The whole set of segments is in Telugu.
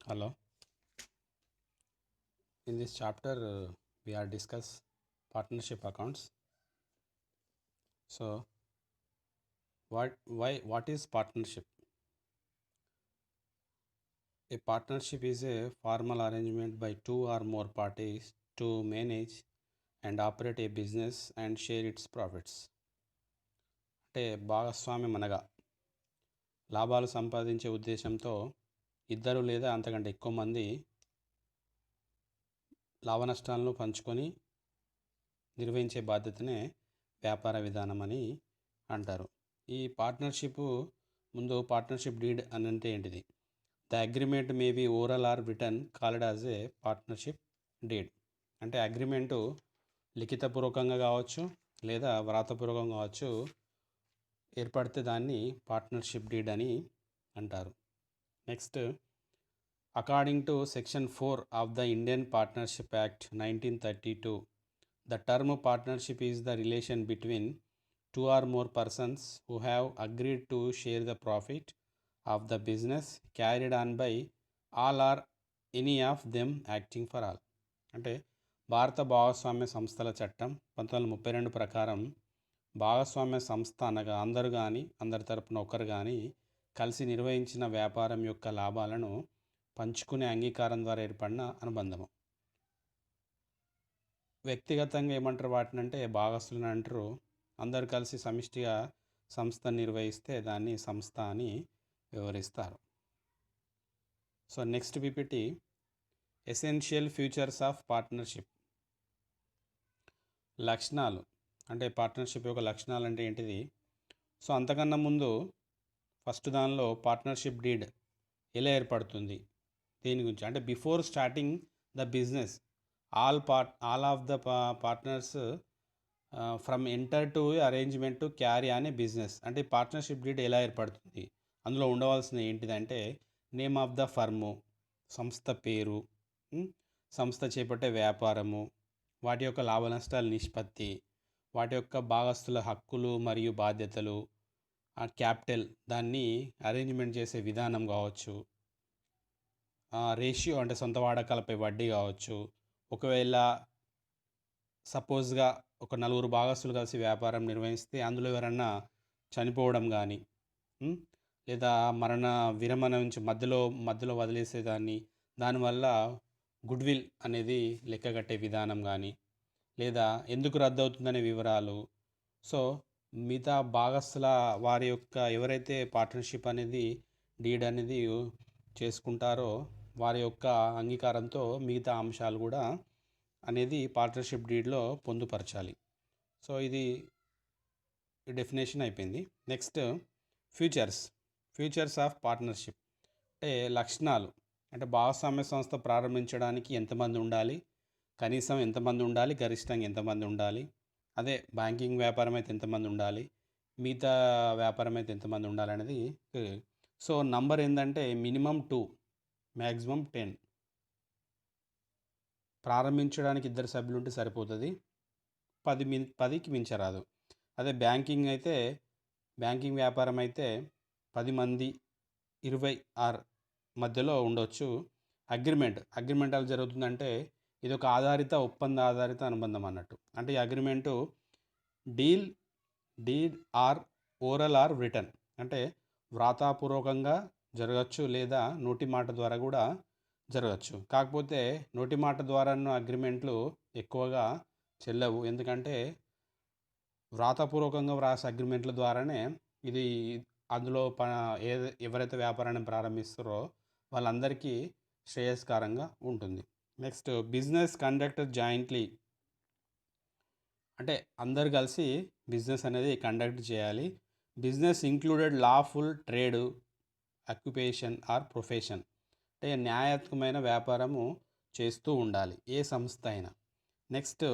Hello. In this chapter, we are discuss partnership accounts. So, what is partnership? A partnership is a formal arrangement by two or more parties to manage and operate a business and share its profits. అంటే భాగస్వామ్యం అనగా లాభాలు సంపాదించే ఉద్దేశంతో ఇద్దరు లేదా అంతకంటే ఎక్కువ మంది లాభ నష్టాలను పంచుకొని నిర్వహించే బాధ్యతనే వ్యాపార విధానం అని అంటారు. ఈ పార్ట్నర్షిప్ ముందు పార్ట్నర్షిప్ డీడ్ అని అంటే ఏంటిది? The agreement may be oral or written called as a partnership deed. అంటే అగ్రిమెంటు లిఖితపూర్వకంగా కావచ్చు లేదా వ్రాతపూర్వకంగా కావచ్చు, ఏర్పడితే దాన్ని పార్ట్నర్షిప్ డీడ్ అని అంటారు. Next, according to section 4 of the Indian partnership act 1932, the term partnership is the relation between two or more persons who have agreed to share the profit of the business carried on by all or any of them acting for all. అంటే భారత భాగస్వామ్య సంస్థల చట్టం 1932 ప్రకారం భాగస్వామ్య సంస్థ అనగా అందరు కానీ అందరి తరపున ఒకరు కానీ కలిసి నిర్వహించిన వ్యాపారం యొక్క లాభాలను పంచుకునే అంగీకారం ద్వారా ఏర్పడిన అనుబంధము. వ్యక్తిగతంగా ఏమంటారు వాటినంటే భాగస్తులను అంటారు. అందరు కలిసి సమిష్టిగా సంస్థ నిర్వహిస్తే దాన్ని సంస్థ అని వివరిస్తారు. So next PPT, essential futures of partnership. లక్షణాలు అంటే పార్ట్నర్షిప్ యొక్క లక్షణాలు అంటే ఏంటిది? సో అంతకన్నా ముందు ఫస్ట్ దానిలో పార్ట్నర్షిప్ డీడ్ ఎలా ఏర్పడుతుంది దీని గురించి అంటే before starting the business all of the partners from enter to arrangement to carry అనే బిజినెస్. అంటే పార్ట్నర్షిప్ డీడ్ ఎలా ఏర్పడుతుంది, అందులో ఉండవలసిన ఏంటిదంటే నేమ్ ఆఫ్ ద ఫర్ము, సంస్థ పేరు, సంస్థ చేపట్టే వ్యాపారము, వాటి యొక్క లాభ నష్టాల నిష్పత్తి, వాటి యొక్క భాగస్తుల హక్కులు మరియు బాధ్యతలు, ఆ క్యాపిటల్ దాన్ని అరేంజ్మెంట్ చేసే విధానం కావచ్చు, రేషియో అంటే సొంత వాడకాలపై వడ్డీ కావచ్చు. ఒకవేళ సపోజ్గా ఒక నలుగురు భాగస్తులు కలిసి వ్యాపారం నిర్వహిస్తే అందులో ఎవరన్నా చనిపోవడం కానీ లేదా మరణ విరమణ నుంచి మధ్యలో వదిలేసేదాన్ని, దానివల్ల గుడ్విల్ అనేది లెక్కగట్టే విధానం కానీ, లేదా ఎందుకు రద్దవుతుందనే వివరాలు. సో మిగతా భాగస్తుల వారి యొక్క ఎవరైతే పార్ట్నర్షిప్ అనేది డీడ్ అనేది చేసుకుంటారో వారి యొక్క అంగీకారంతో మిగతా అంశాలు కూడా అనేది పార్ట్నర్షిప్ డీడ్లో పొందుపరచాలి. సో ఇది డెఫినేషన్ అయిపోయింది. నెక్స్ట్, ఫ్యూచర్స్ ఆఫ్ పార్ట్నర్షిప్ అంటే లక్షణాలు. అంటే భాగస్వామ్య సంస్థ ప్రారంభించడానికి ఎంతమంది ఉండాలి, కనీసం ఎంతమంది ఉండాలి, గరిష్టంగా ఎంతమంది ఉండాలి, అదే బ్యాంకింగ్ వ్యాపారం అయితే ఎంతమంది ఉండాలి, మిగతా వ్యాపారం అయితే ఎంతమంది ఉండాలి అనేది. సో నంబర్ ఏంటంటే మినిమం 2, మ్యాక్సిమం 10. ప్రారంభించడానికి 2 సభ్యులు ఉంటే సరిపోతుంది, 10కి మించరాదు. అదే బ్యాంకింగ్ వ్యాపారం అయితే 10 మంది 20 ఆర్ మధ్యలో ఉండొచ్చు. అగ్రిమెంట్ ఎలా జరుగుతుందంటే ఇది ఒక ఒప్పంద ఆధారిత అనుబంధం అన్నట్టు. అంటే ఈ agreement deed or oral or written అంటే వ్రాతపూర్వకంగా జరగచ్చు లేదా నోటి మాట ద్వారా కూడా జరగచ్చు. కాకపోతే నోటి మాట ద్వారా అగ్రిమెంట్లు ఎక్కువగా చెల్లవు, ఎందుకంటే వ్రాతపూర్వకంగా వ్రాసే అగ్రిమెంట్ల ద్వారానే ఇది అందులో ఎవరైతే వ్యాపారాన్ని ప్రారంభిస్తారో వాళ్ళందరికీ శ్రేయస్కరంగా ఉంటుంది. నెక్స్ట్, బిజినెస్ కండక్టర్ జాయింట్లీ అంటే అందరు కలిసి బిజినెస్ అనేది కండక్ట్ చేయాలి. Business included lawful trade, occupation or profession అంటే న్యాయాత్మకమైన వ్యాపారము చేస్తూ ఉండాలి ఏ సంస్థ అయినా. Next,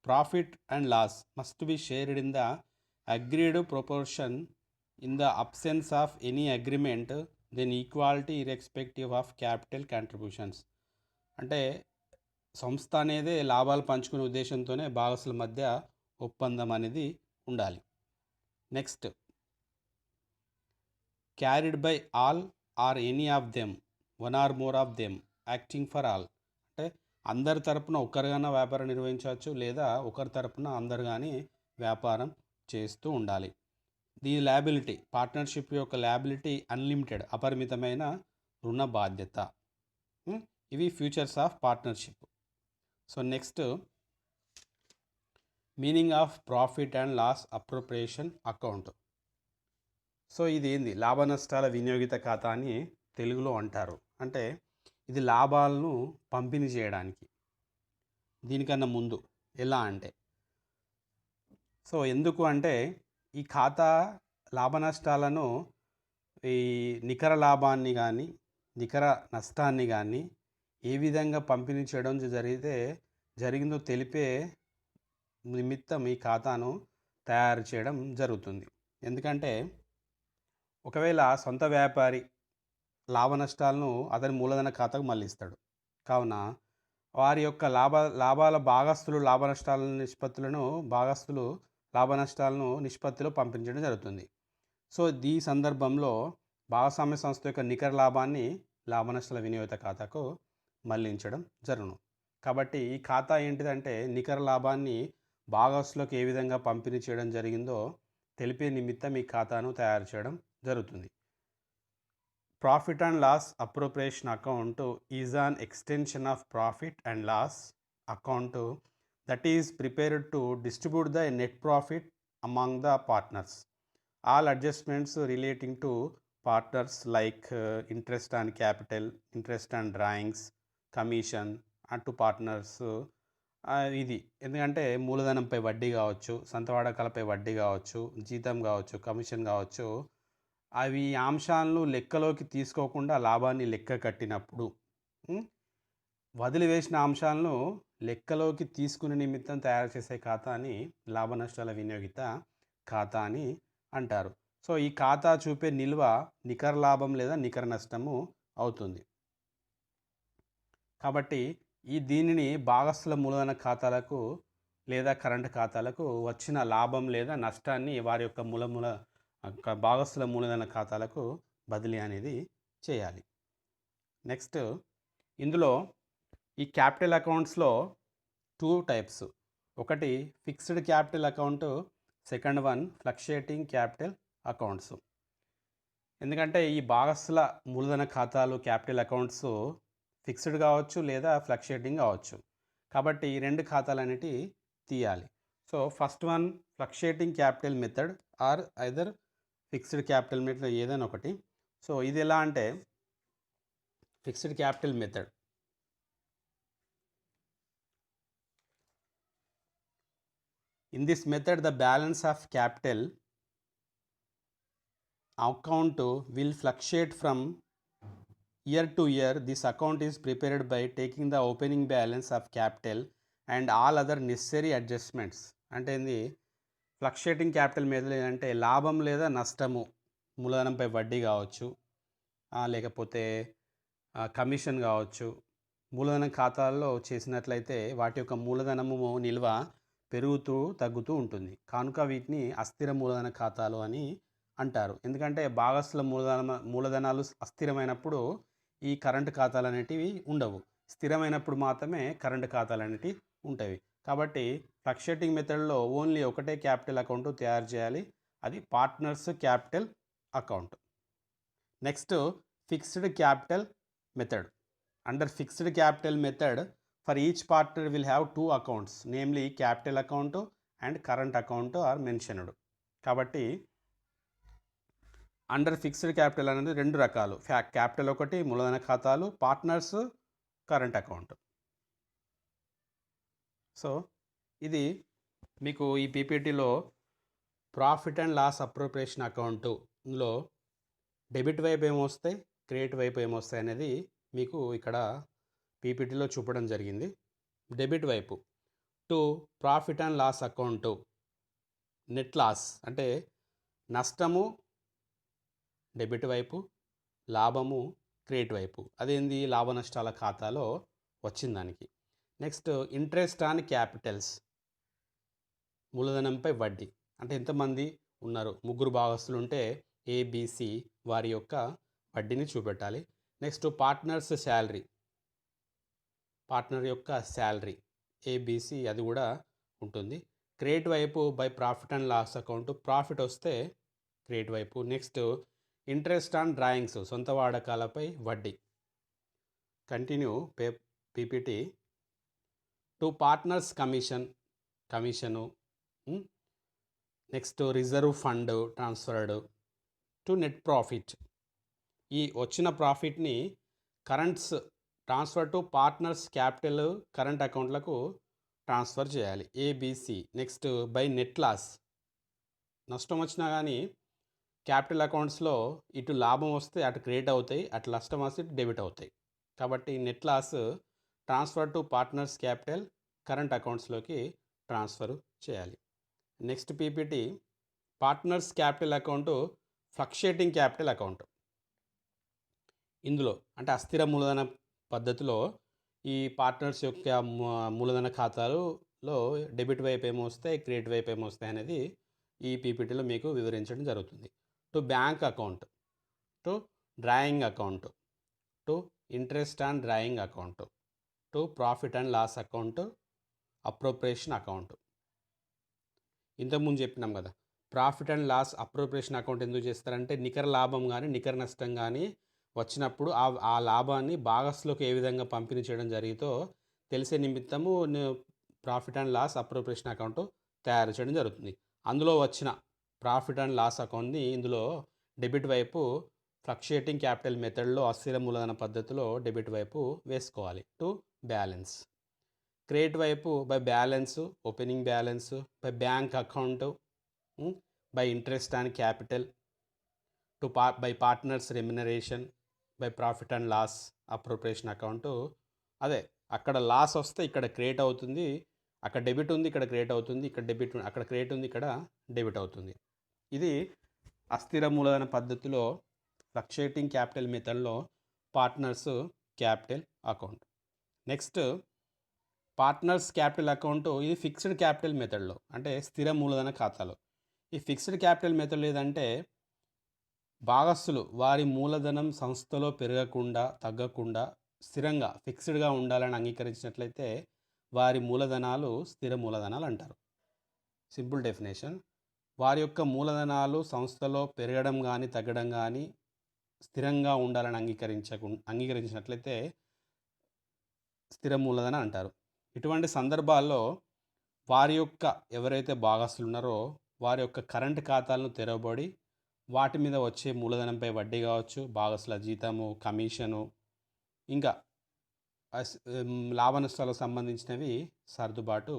profit and loss must be shared in the agreed proportion in the absence of any agreement then equality irrespective of capital contributions. అంటే సంస్థ అనేది లాభాలు పంచుకునే ఉద్దేశంతోనే భాగస్తుల మధ్య ఒప్పందం అనేది ఉండాలి. Next, carried by all or any of them one or more of them acting for all. అంటే అందరి తరపున ఒకరిగానే వ్యాపారం నిర్వహించవచ్చు, లేదా ఒకరి తరపున అందరు కానీ వ్యాపారం చేస్తూ ఉండాలి. ది ల్యాబిలిటీ, పార్ట్నర్షిప్ యొక్క ల్యాబిలిటీ అన్లిమిటెడ్, అపరిమితమైన రుణ బాధ్యత. ఇవి features of partnership. So next, meaning of profit and loss appropriation account. So ఇది ఏంది, లాభ నష్టాల వినియోగిత ఖాతా అని తెలుగులో అంటారు. అంటే ఇది లాభాలను పంపిణీ చేయడానికి. దీనికన్నా ముందు ఎలా అంటే, సో ఎందుకు అంటే ఈ ఖాతా లాభ నష్టాలను, ఈ నికర లాభాన్ని కానీ నికర నష్టాన్ని కానీ ఏ విధంగా పంపిణీ చేయడం జరిగిందో తెలిపే నిమిత్తం ఈ ఖాతాను తయారు చేయడం జరుగుతుంది. ఎందుకంటే ఒకవేళ సొంత వ్యాపారి లాభ నష్టాలను అతని మూలధన ఖాతాకు మళ్ళిస్తాడు. కావున వారి యొక్క లాభాల భాగస్తులు లాభ నష్టాలను నిష్పత్తిలో పంపించడం జరుగుతుంది. సో ఈ సందర్భంలో భాగస్వామ్య సంస్థ యొక్క నికర లాభాన్ని లాభ నష్టాల వినియోగిత ఖాతాకు మళ్ళించడం జరుగును. కాబట్టి ఈ ఖాతా ఏంటిదంటే నికర లాభాన్ని భాగస్తులకు ఏ విధంగా పంపిణీ చేయడం జరిగిందో తెలిపే నిమిత్తం ఈ ఖాతాను తయారు చేయడం జరుగుతుంది. Profit and loss appropriation account is an extension of profit and loss account that is prepared to distribute the net profit among the partners. All adjustments relating to partners like interest on capital, interest on drawings, commission to partners. ఇది ఎందుకంటే మూలధనంపై వడ్డీ కావచ్చు, సొంత వాడకాలపై వడ్డీ కావచ్చు, జీతం కావచ్చు, కమిషన్ కావచ్చు, అవి అంశాలను లెక్కలోకి తీసుకోకుండా లాభాన్ని లెక్క కట్టినప్పుడు వదిలివేసిన అంశాలను లెక్కలోకి తీసుకునే నిమిత్తం తయారు చేసే ఖాతాని లాభ నష్టాల వినియోగిత ఖాతా అని అంటారు. సో ఈ ఖాతా చూపే నిల్వ నికర లాభం లేదా నికర నష్టము అవుతుంది. కాబట్టి దీనిని భాగస్థుల మూలధన ఖాతాలకు లేదా కరెంట్ ఖాతాలకు వచ్చిన లాభం లేదా నష్టాన్ని వారి యొక్క భాగస్థుల మూలధన ఖాతాలకు బదిలీ అనేది చేయాలి. నెక్స్ట్, ఇందులో ఈ క్యాపిటల్ అకౌంట్స్లో 2 టైప్స్. ఒకటి fixed capital account, second one fluctuating capital accounts. ఎందుకంటే ఈ భాగస్థుల మూలధన ఖాతాలు క్యాపిటల్ అకౌంట్స్ ఫిక్స్డ్ కావచ్చు లేదా ఫ్లక్చుయేటింగ్ కావచ్చు. కాబట్టి ఈ 2 ఖాతాలు అనేటివి తీయాలి. So first one fluctuating capital method or either fixed capital method, ఏదైనా ఒకటి. సో ఇది ఎలా అంటే fixed capital method. In this method, the balance of capital account will fluctuate from year to year. This account is prepared by taking the opening balance of capital and all other necessary adjustments. అంటే ఏంది ఫ్లక్చుయేటింగ్ క్యాపిటల్ మెథడ్ అంటే లాభం లేదా నష్టము, మూలధనంపై వడ్డీ కావచ్చు, లేకపోతే కమిషన్ కావచ్చు, మూలధన ఖాతాల్లో చేసినట్లయితే వాటి యొక్క మూలధనము నిల్వ పెరుగుతూ తగ్గుతూ ఉంటుంది. కనుక వీటిని అస్థిర మూలధన ఖాతాలు అని అంటారు. ఎందుకంటే భాగస్థుల మూలధనాలు అస్థిరమైనప్పుడు ఈ కరెంటు ఖాతాలు అనేటివి ఉండవు, స్థిరమైనప్పుడు మాత్రమే కరెంటు ఖాతాలు అనేటివి ఉంటాయి. కాబట్టి ఫ్లక్చుయేటింగ్ మెథడ్లో ఓన్లీ ఒకటే క్యాపిటల్ అకౌంట్ తయారు చేయాలి, అది partners capital account. Next, fixed capital method. Under fixed capital method, for each partner will have 2 accounts, namely capital account and current account are mentioned. కాబట్టి అండర్ ఫిక్స్డ్ క్యాపిటల్ అనేది 2 రకాలు, క్యాపిటల్ ఒకటి, మూలధన ఖాతాలు, పార్ట్నర్స్, కరెంట్ అకౌంట్. సో ఇది మీకు ఈ పీపీటీలో ప్రాఫిట్ అండ్ లాస్ అప్రోప్రియేషన్ అకౌంట్లో డెబిట్ వైపు ఏమొస్తాయి, క్రెడిట్ వైపు ఏమొస్తాయి అనేది మీకు ఇక్కడ పీపీటీలో చూపడం జరిగింది. డెబిట్ వైపు to profit and loss account, net loss అంటే నష్టము డెబిట్ వైపు, లాభము క్రెడిట్ వైపు. అదేంది లాభ నష్టాల ఖాతాలో వచ్చింది దానికి. నెక్స్ట్, ఇంట్రెస్ట్ ఆన్ క్యాపిటల్స్, మూలధనంపై వడ్డీ. అంటే ఎంతమంది ఉన్నారు, 3 భాగస్తులు ఉంటే ఏబిసి వారి యొక్క వడ్డీని చూపెట్టాలి. నెక్స్ట్ పార్ట్నర్స్ శాలరీ, పార్ట్నర్ యొక్క శాలరీ ఏబిసి అది కూడా ఉంటుంది. క్రెడిట్ వైపు by profit and loss account, profit వస్తే క్రెడిట్ వైపు. నెక్స్ట్ ఇంట్రెస్ట్ ఆన్ డ్రాయింగ్స్, సొంత వాడకాలపై వడ్డీ. Continue PPT. To partners commission. Next reserve fund transferred to net profit. ఈ వచ్చిన ప్రాఫిట్ని currents transfer to partners capital current అకౌంట్లకు ట్రాన్స్ఫర్ చేయాలి. ABC. Next by net loss, నష్టం వచ్చినా కానీ క్యాపిటల్ అకౌంట్స్లో ఇటు లాభం వస్తే అటు క్రెడిట్ అవుతాయి, అటు నష్టం వస్తే ఇటు డెబిట్ అవుతాయి. కాబట్టి net loss transfer to partners capital current అకౌంట్స్లోకి ట్రాన్స్ఫర్ చేయాలి. Next PPT. Partners capital account fluctuating capital account. ఇందులో అంటే అస్థిర మూలధన పద్ధతిలో ఈ పార్ట్నర్స్ యొక్క మూలధన ఖాతాలలో డెబిట్ వైపు ఏమో వస్తాయి, క్రెడిట్ వైపు ఏమో వస్తాయి అనేది ఈ పీపీటీలో మీకు వివరించడం జరుగుతుంది. To bank account, to drawing account, to interest on drawing account, to profit and loss account, appropriation account. ఇంతకుముందు చెప్పినాం కదా, profit and loss appropriation account ఎందుకు చేస్తారంటే నికర లాభం కానీ నికర నష్టం కానీ వచ్చినప్పుడు ఆ లాభాన్ని భాగస్లోకి ఏ విధంగా పంపిణీ చేయడం జరిగితో తెలిసే నిమిత్తము profit and loss appropriation account తయారు చేయడం జరుగుతుంది. అందులో వచ్చిన ప్రాఫిట్ అండ్ లాస్ అకౌంట్ని ఇందులో డెబిట్ వైపు ఫ్లక్చుయేటింగ్ క్యాపిటల్ మెథడ్లో అస్థిర మూలధన పద్ధతిలో డెబిట్ వైపు వేసుకోవాలి. To balance. క్రెడిట్ వైపు by balance, opening balance, by bank account, by interest on capital, to by partners remuneration, by profit and loss appropriation account. అదే అక్కడ లాస్ వస్తే ఇక్కడ క్రియేట్ అవుతుంది, అక్కడ డెబిట్ ఉంది ఇక్కడ క్రియేట్ అవుతుంది, ఇక్కడ డెబిట్ అక్కడ క్రియేట్ ఉంది ఇక్కడ డెబిట్ అవుతుంది. ఇది అస్థిర మూలధన పద్ధతిలో ఫ్లక్చుయేటింగ్ క్యాపిటల్ మెథడ్లో partners capital account. Next partners capital account, ఇది ఫిక్స్డ్ క్యాపిటల్ మెథడ్లో అంటే స్థిర మూలధన ఖాతాలో. ఈ ఫిక్స్డ్ క్యాపిటల్ మెథడ్ లేదంటే భాగస్థులు వారి మూలధనం సంస్థలో పెరగకుండా తగ్గకుండా స్థిరంగా ఫిక్స్డ్గా ఉండాలని అంగీకరించినట్లయితే వారి మూలధనాలు స్థిర మూలధనాలు అంటారు. Simple definition. వారి యొక్క మూలధనాలు సంస్థలో పెరగడం కానీ తగ్గడం కానీ స్థిరంగా ఉండాలని అంగీకరించినట్లయితే స్థిర మూలధన అంటారు. ఇటువంటి సందర్భాల్లో వారి యొక్క ఎవరైతే భాగస్థులు ఉన్నారో వారి యొక్క కరెంట్ ఖాతాలను తెరవబడి వాటి మీద వచ్చే మూలధనంపై వడ్డీ కావచ్చు, భాగస్థుల జీతము, కమిషను, ఇంకా లాభ నష్టాలకు సంబంధించినవి సర్దుబాటు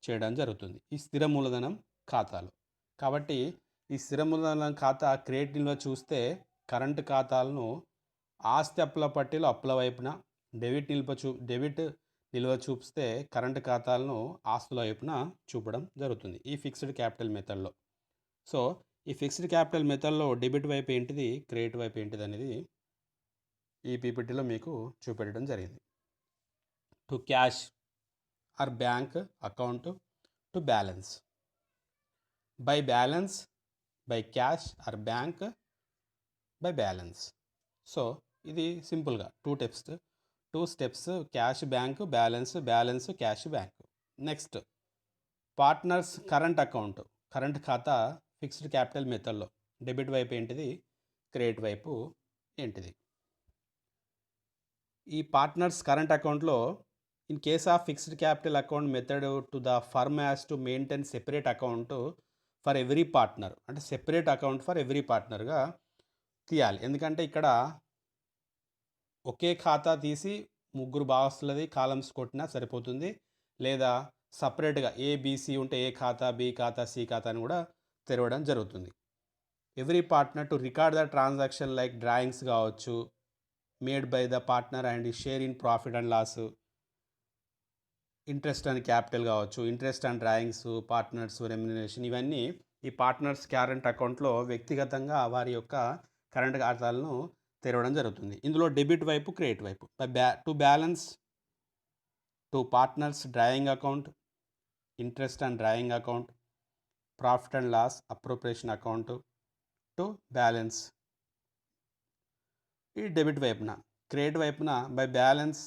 చేయడం జరుగుతుంది ఈ స్థిర మూలధనం ఖాతాలు. కాబట్టి ఈ స్థిర మూలధనం ఖాతా క్రెడిట్ నిల్వ చూస్తే కరెంటు ఖాతాలను ఆస్తి అప్పుల పట్టీలో అప్పుల వైపున, డెబిట్ నిల్వ చూపిస్తే కరెంటు ఖాతాలను ఆస్తుల వైపున చూపడం జరుగుతుంది ఈ ఫిక్స్డ్ క్యాపిటల్ మెథడ్లో. సో ఈ ఫిక్స్డ్ క్యాపిటల్ మెథడ్లో డెబిట్ వైపు ఏంటిది, క్రెడిట్ వైపు ఏంటిది అనేది ఈ పీపీటీలో మీకు చూపెట్టడం జరిగింది. To cash or bank account, to balance, by balance, by cash or bank, by balance. So ఇది సింపుల్గా two steps cash bank, balance cash bank. Next partners current account, current ఖాతా ఫిక్స్డ్ క్యాపిటల్ మెథడ్లో డెబిట్ వైపు ఏంటిది, క్రెడిట్ వైపు ఏంటిది. ఈ పార్ట్నర్స్ కరెంట్ అకౌంట్లో in case of fixed capital account method to the firm has to maintain separate account for every partner, అంటే సెపరేట్ అకౌంట్ ఫర్ ఎవ్రీ పార్ట్నర్గా తీయాలి. ఎందుకంటే ఇక్కడ ఒకే ఖాతా తీసి ముగ్గురు భాగస్తులది కాలమ్స్ కొట్టినా సరిపోతుంది, లేదా సపరేట్గా ఏబిసి ఉంటే ఏ ఖాతా, బి ఖాతా, సి ఖాతా అని కూడా తెరవడం జరుగుతుంది. Every partner to record the transaction like drawings కావచ్చు, made by the partner and share in profit and loss, interest and capital కావచ్చు, interest and drawings, partners remuneration, ఇవన్నీ ఈ పార్ట్నర్స్ కరెంట్ అకౌంట్లో వ్యక్తిగతంగా వారి యొక్క కరెంట్ ఖాతాలను తెరవడం జరుగుతుంది. ఇందులో డెబిట్ వైపు, క్రెడిట్ వైపు. To balance, to partners drawing account, interest and drawing account, profit and loss appropriation account, to balance ఈ డెబిట్ వైపున. క్రెడిట్ వైపున by balance,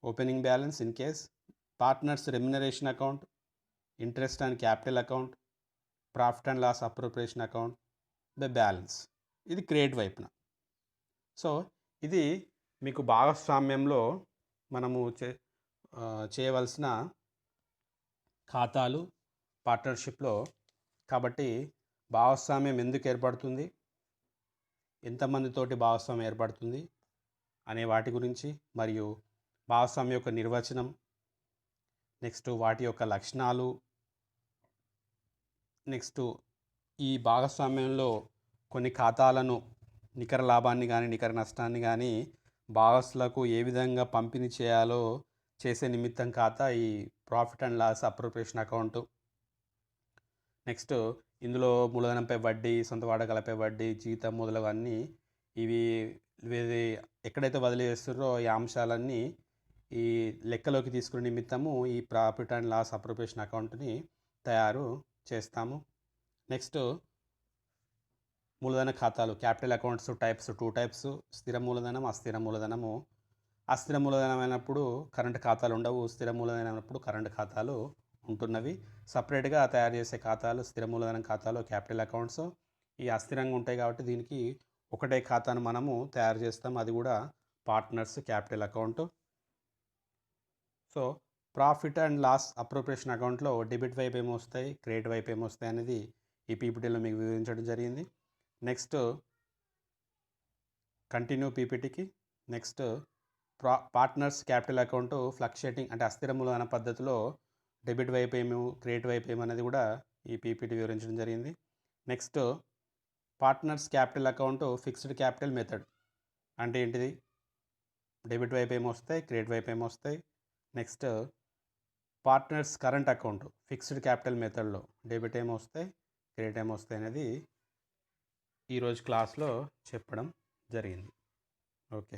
opening balance in case, partners remuneration account, interest and capital account, profit and loss appropriation account by balance. ఇది క్రెడిట్ వైపున. సో ఇది మీకు భాగస్వామ్యంలో మనము చేయవలసిన ఖాతాలు పార్ట్నర్షిప్లో. కాబట్టి భాగస్వామ్యం ఎందుకు ఏర్పడుతుంది, ఎంతమందితోటి భాగస్వామ్యం ఏర్పడుతుంది అనే వాటి గురించి, మరియు భాగస్వామ్యం యొక్క నిర్వచనం, నెక్స్ట్ వాటి యొక్క లక్షణాలు, నెక్స్ట్ ఈ భాగస్వామ్యంలో కొన్ని ఖాతాలను నికర లాభాన్ని కానీ నికర నష్టాన్ని కానీ భాగస్తులకు ఏ విధంగా పంపిణీ చేయాలో చేసే నిమిత్తం ఖాతా ఈ profit and loss appropriation account. Next ఇందులో మూలధనంపై వడ్డీ, సొంత వాడకాలపై వడ్డీ, జీతం మొదలవన్నీ ఇవి ఎక్కడైతే వదిలేస్తారో ఈ అంశాలన్నీ ఈ లెక్కలోకి తీసుకునే నిమిత్తము ఈ ప్రాఫిట్ అండ్ లాస్ అప్రోప్రియేషన్ అకౌంట్ని తయారు చేస్తాము. నెక్స్ట్ మూలధన ఖాతాలు, క్యాపిటల్ అకౌంట్స్ టైప్స్, 2 టైప్స్, స్థిర మూలధనం, అస్థిర మూలధనము. అస్థిర మూలధనం అయినప్పుడు కరెంట్ ఖాతాలు ఉండవు, స్థిర మూలధనం అయినప్పుడు కరెంట్ ఖాతాలు ఉంటున్నవి. సపరేట్గా తయారు చేసే ఖాతాలు స్థిర మూలధనం ఖాతాలు, క్యాపిటల్ అకౌంట్స్. ఈ అస్థిరంగా ఉంటాయి కాబట్టి దీనికి ఒకటే ఖాతాను మనము తయారు చేస్తాం, అది కూడా partners capital account. So profit and loss appropriation అకౌంట్లో డెబిట్ వైపు ఏమొస్తాయి, క్రెడిట్ వైపు ఏమొస్తాయి అనేది ఈ పీపీటీలో మీకు వివరించడం జరిగింది. నెక్స్ట్ కంటిన్యూ పీపీటీకి. Next partners capital account fluctuating అంటే అస్థిర మూలధన పద్ధతిలో డెబిట్ వైపు ఏమో క్రెడిట్ వైపు ఏమనేది కూడా ఈ పీపీటీ వివరించడం జరిగింది. Next partners capital account fixed capital method అంటే ఏంటిది, డెబిట్ వైపు ఏమొస్తాయి, క్రెడిట్ వైపు ఏమొస్తాయి. Next partners current account fixed capital మెథడ్లో డెబిట్ ఏమొస్తాయి, క్రెడిట్ ఏమొస్తాయి అనేది ఈరోజు క్లాస్లో చెప్పడం జరిగింది. ఓకే.